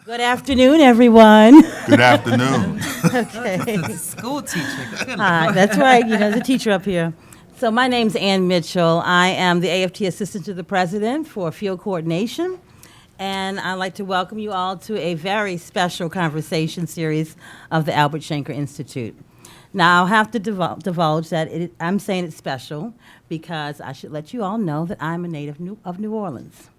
Good afternoon, everyone. Good afternoon. Okay. School teacher. Good Hi, Lord. that's right. You know, the teacher up here. So my name's Ann Mitchell. I am the AFT Assistant to the President for Field Coordination. And I'd like to welcome you all to a very special conversation series of the Albert Shanker Institute. Now, I'll have to divulge that I'm saying it's special because I should let you all know that I'm a native of New Orleans.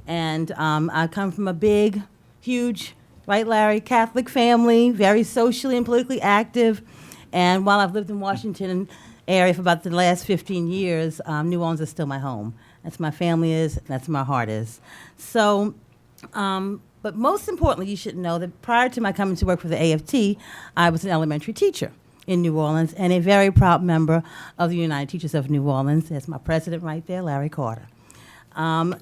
And I come from a big, huge, right, Larry, Catholic family, very socially and politically active. And while I've lived in Washington area for about the last 15 years, New Orleans is still my home. That's where my family is, that's where my heart is. So, but most importantly, you should know that prior to my coming to work for the AFT, I was an elementary teacher in New Orleans and a very proud member of the United Teachers of New Orleans. That's my president right there, Larry Carter.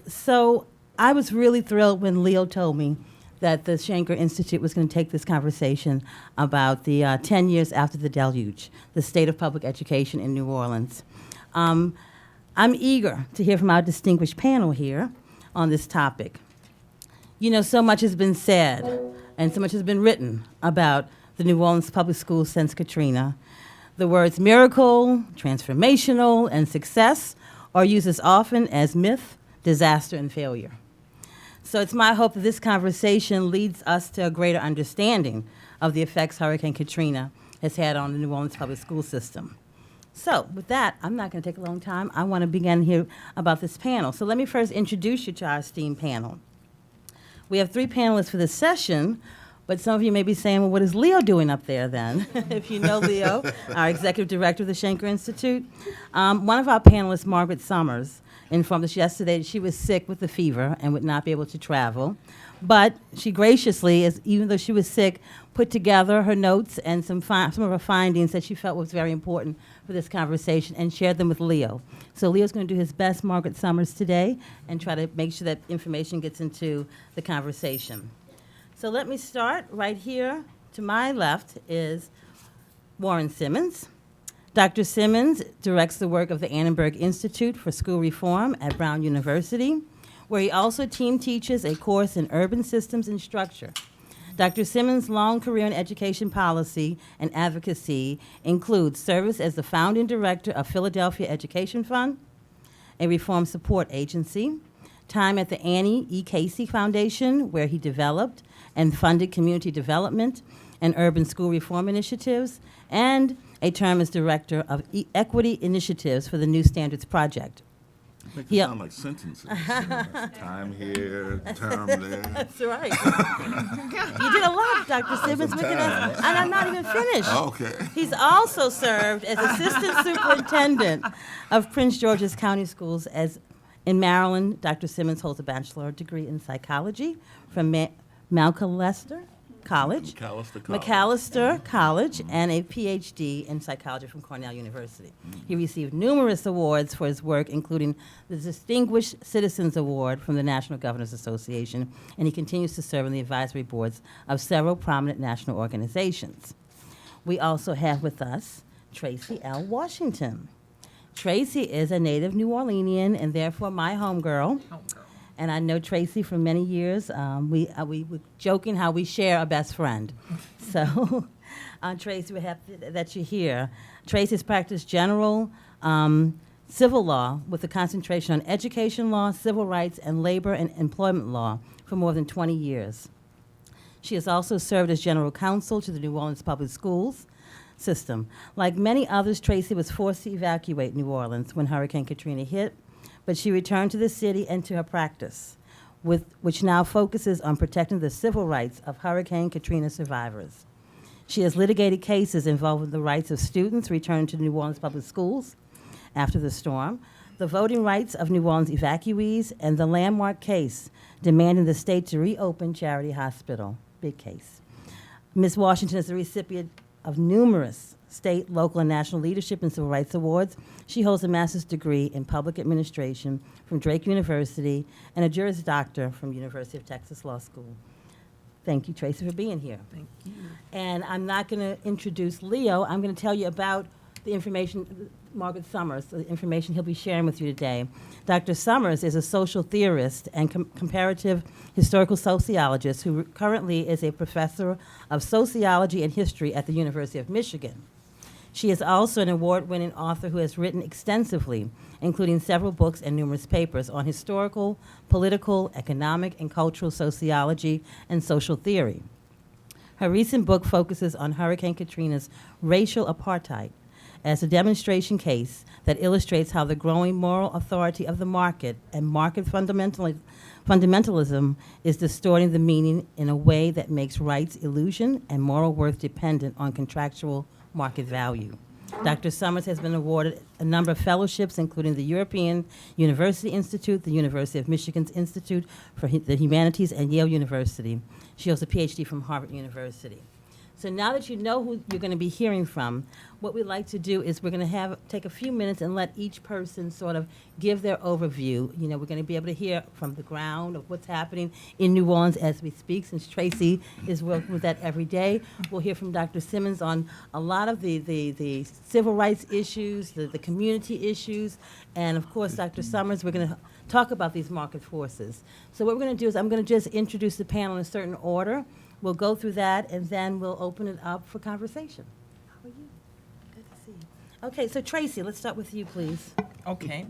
So I was really thrilled when Leo told me that the Shanker Institute was going to take this conversation about the 10 years after the deluge, the state of public education in New Orleans. I'm eager to hear from our distinguished panel here on this topic. You know, so much has been said and so much has been written about the New Orleans public schools since Katrina. The words miracle, transformational, and success are used as often as myth, disaster, and failure. So it's my hope that this conversation leads us to a greater understanding of the effects Hurricane Katrina has had on the New Orleans public school system. So with that, I'm not going to take a long time. I want to begin here about this panel. So let me first introduce you to our esteemed panel. We have three panelists for this session, but some of you may be saying, well, what is Leo doing up there then? If you know Leo, our executive director of the Shanker Institute. One of our panelists, Margaret Summers, informed us yesterday that she was sick with the fever and would not be able to travel. But she graciously, even though she was sick, put together her notes and some of her findings that she felt was very important for this conversation and shared them with Leo. So Leo's going to do his best, Margaret Summers, today and try to make sure that information gets into the conversation. So let me start right here. To my left is Warren Simmons. Dr. Simmons directs the work of the Annenberg Institute for School Reform at Brown University, where he also team teaches a course in urban systems and structure. Dr. Simmons' long career in education policy and advocacy includes service as the founding director of Philadelphia Education Fund, a reform support agency, time at the Annie E. Casey Foundation, where he developed and funded community development and urban school reform initiatives, and a term as director of equity initiatives for the New Standards Project. Make it sound like sentences. Time here, term there. That's right. You did a lot, Dr. Simmons. And I'm not even finished. Okay. He's also served as assistant superintendent of Prince George's County Schools in Maryland. Dr. Simmons holds a bachelor's degree in psychology from Macalester College, and a PhD in psychology from Cornell University. He received numerous awards for his work, including the Distinguished Citizens Award from the National Governors Association, and he continues to serve on the advisory boards of several prominent national organizations. We also have with us Tracy L Washington. Tracy is a native New Orleanian and therefore my homegirl. And I know Tracy for many years. We were joking how we share a best friend. So, Tracy, we're happy that you're here. Tracy's practiced general civil law with a concentration on education law, civil rights, and labor and employment law for more than 20 years. She has also served as general counsel to the New Orleans Public Schools system. Like many others, Tracy was forced to evacuate New Orleans when Hurricane Katrina hit, but she returned to the city and to her practice, which now focuses on protecting the civil rights of Hurricane Katrina survivors. She has litigated cases involving the rights of students returning to New Orleans public schools after the storm, the voting rights of New Orleans evacuees, and the landmark case demanding the state to reopen Charity Hospital. Big case. Ms. Washington is the recipient of numerous state, local, and national leadership and civil rights awards. She holds a master's degree in public administration from Drake University and a Juris Doctor from University of Texas Law School. Thank you, Tracy, for being here. Thank you. And I'm not going to introduce Leo. I'm going to tell you about the information Margaret Summers, the information he'll be sharing with you today. Dr. Summers is a social theorist and comparative historical sociologist who currently is a professor of sociology and history at the University of Michigan. She is also an award-winning author who has written extensively, including several books and numerous papers on historical, political, economic, and cultural sociology and social theory. Her recent book focuses on Hurricane Katrina's racial apartheid as a demonstration case that illustrates how the growing moral authority of the market and market fundamentalism is distorting the meaning in a way that makes rights illusion and moral worth dependent on contractual market value. Dr. Summers has been awarded a number of fellowships, including the European University Institute, the University of Michigan's Institute for the Humanities, and Yale University. She holds a PhD from Harvard University. So now that you know who you're going to be hearing from, what we'd like to do is we're going to take a few minutes and let each person sort of give their overview. You know, we're going to be able to hear from the ground of what's happening in New Orleans as we speak, since Tracy is working with that every day. We'll hear from Dr. Simmons on a lot of the civil rights issues, the community issues, and of course, Dr. Summers, we're going to talk about these market forces. So what we're going to do is I'm going to just introduce the panel in a certain order. We'll go through that, and then we'll open it up for conversation. How are you? Good to see you. Okay, so Tracy, let's start with you, please. Okay.